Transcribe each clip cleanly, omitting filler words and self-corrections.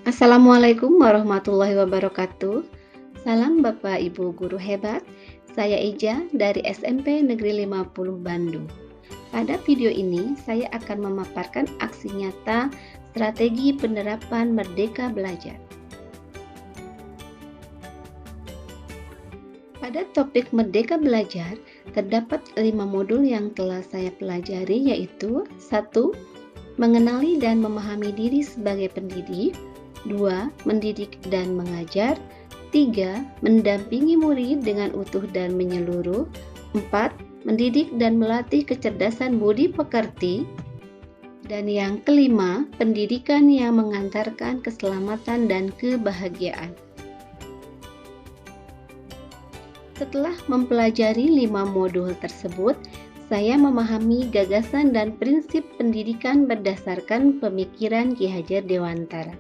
Assalamualaikum warahmatullahi wabarakatuh. Salam Bapak Ibu guru hebat. Saya Eja dari SMP Negeri 50 Bandung. Pada video ini saya akan memaparkan aksi nyata strategi penerapan Merdeka Belajar. Pada topik Merdeka Belajar, terdapat 5 modul yang telah saya pelajari, yaitu 1. Mengenali dan memahami diri sebagai pendidik. 2. Mendidik dan mengajar. 3. Mendampingi murid dengan utuh dan menyeluruh. 4. Mendidik dan melatih kecerdasan budi pekerti. Dan yang kelima, pendidikan yang mengantarkan keselamatan dan kebahagiaan. Setelah mempelajari 5 modul tersebut, saya memahami gagasan dan prinsip pendidikan berdasarkan pemikiran Ki Hajar Dewantara.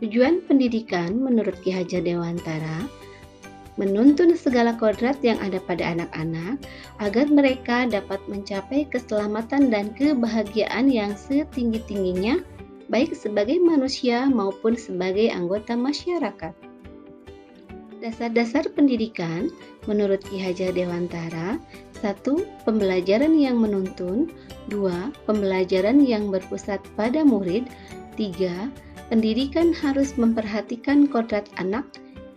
Tujuan pendidikan menurut Ki Hajar Dewantara menuntun segala kodrat yang ada pada anak-anak agar mereka dapat mencapai keselamatan dan kebahagiaan yang setinggi-tingginya, baik sebagai manusia maupun sebagai anggota masyarakat. Dasar-dasar pendidikan menurut Ki Hajar Dewantara: 1. Pembelajaran yang menuntun. 2. Pembelajaran yang berpusat pada murid. 3. Pendidikan harus memperhatikan kodrat anak,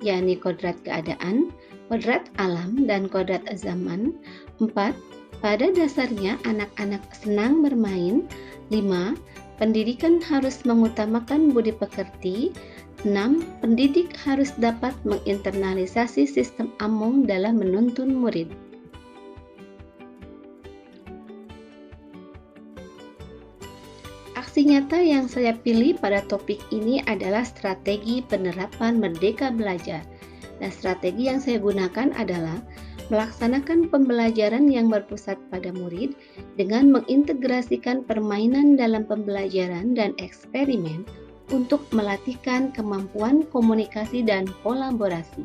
yakni kodrat keadaan, kodrat alam, dan kodrat zaman. 4. Pada dasarnya anak-anak senang bermain. 5. Pendidikan harus mengutamakan budi pekerti. 6. Pendidik harus dapat menginternalisasi sistem among dalam menuntun murid. Aksi nyata yang saya pilih pada topik ini adalah strategi penerapan Merdeka Belajar. Dan strategi yang saya gunakan adalah melaksanakan pembelajaran yang berpusat pada murid dengan mengintegrasikan permainan dalam pembelajaran dan eksperimen untuk melatihkan kemampuan komunikasi dan kolaborasi.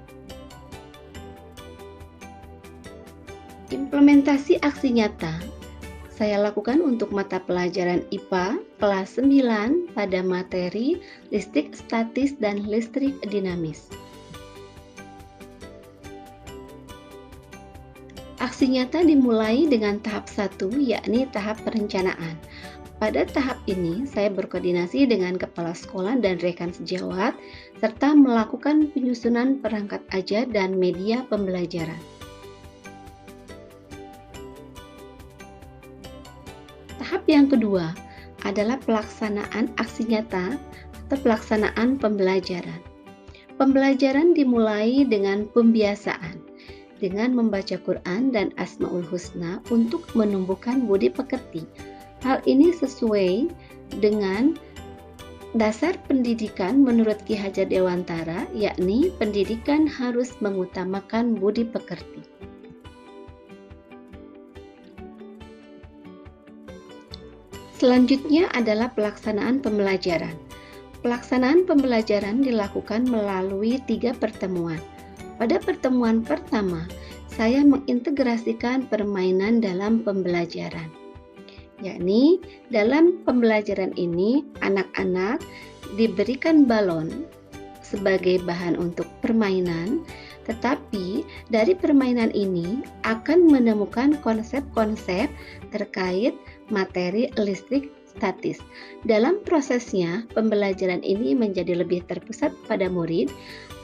Implementasi aksi nyata saya lakukan untuk mata pelajaran IPA kelas 9 pada materi listrik statis dan listrik dinamis. Aksi nyata dimulai dengan tahap 1, yakni tahap perencanaan. Pada tahap ini, saya berkoordinasi dengan kepala sekolah dan rekan sejawat, serta melakukan penyusunan perangkat ajar dan media pembelajaran. Tahap yang kedua adalah pelaksanaan aksi nyata atau pelaksanaan pembelajaran. Pembelajaran dimulai dengan pembiasaan, dengan membaca Quran dan Asmaul Husna untuk menumbuhkan budi pekerti. Hal ini sesuai dengan dasar pendidikan menurut Ki Hajar Dewantara, yakni pendidikan harus mengutamakan budi pekerti. Selanjutnya adalah pelaksanaan pembelajaran. Pelaksanaan pembelajaran dilakukan melalui 3 pertemuan. Pada pertemuan pertama, saya mengintegrasikan permainan dalam pembelajaran. Yakni dalam pembelajaran ini anak-anak diberikan balon sebagai bahan untuk permainan, tetapi dari permainan ini akan menemukan konsep-konsep terkait materi listrik statis. Dalam prosesnya, pembelajaran ini menjadi lebih terpusat pada murid.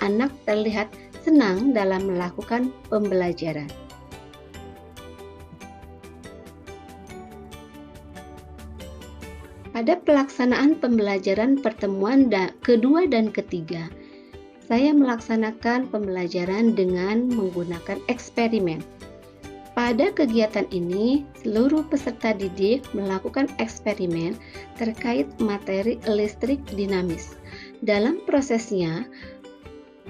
Anak terlihat senang dalam melakukan pembelajaran. Pada pelaksanaan pembelajaran pertemuan kedua dan ketiga, saya melaksanakan pembelajaran dengan menggunakan eksperimen. Pada kegiatan ini, seluruh peserta didik melakukan eksperimen terkait materi listrik dinamis. Dalam prosesnya,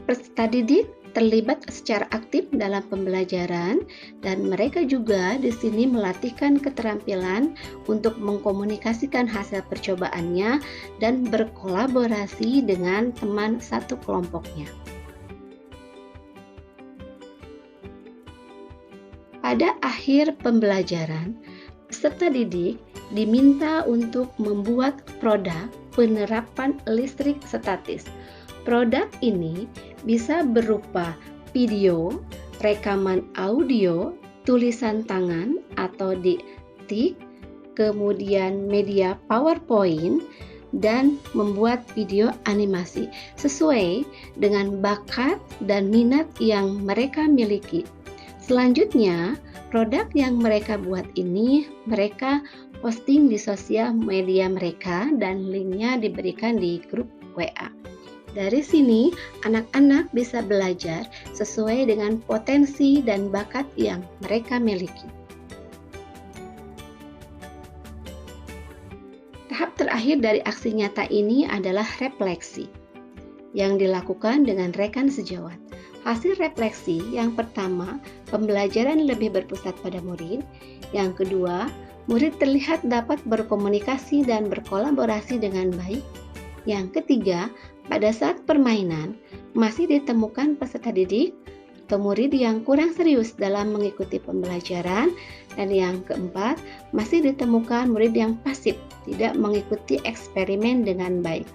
peserta didik terlibat secara aktif dalam pembelajaran dan mereka juga di sini melatihkan keterampilan untuk mengkomunikasikan hasil percobaannya dan berkolaborasi dengan teman satu kelompoknya. Pada akhir pembelajaran, peserta didik diminta untuk membuat produk penerapan listrik statis. Produk ini bisa berupa video, rekaman audio, tulisan tangan atau diktik, kemudian media PowerPoint, dan membuat video animasi sesuai dengan bakat dan minat yang mereka miliki. Selanjutnya, produk yang mereka buat ini mereka posting di sosial media mereka dan linknya diberikan di grup WA. Dari sini, anak-anak bisa belajar sesuai dengan potensi dan bakat yang mereka miliki. Tahap terakhir dari aksi nyata ini adalah refleksi, yang dilakukan dengan rekan sejawat. Hasil refleksi yang pertama, pembelajaran lebih berpusat pada murid. Yang kedua, murid terlihat dapat berkomunikasi dan berkolaborasi dengan baik. Yang ketiga, pada saat permainan, masih ditemukan peserta didik atau murid yang kurang serius dalam mengikuti pembelajaran. Dan yang keempat, masih ditemukan murid yang pasif, tidak mengikuti eksperimen dengan baik.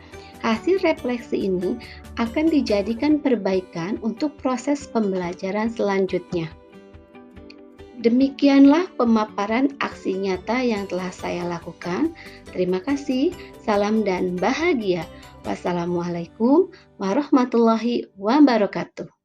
Hasil refleksi ini akan dijadikan perbaikan untuk proses pembelajaran selanjutnya. Demikianlah pemaparan aksi nyata yang telah saya lakukan. Terima kasih, salam dan bahagia. Wassalamualaikum warahmatullahi wabarakatuh.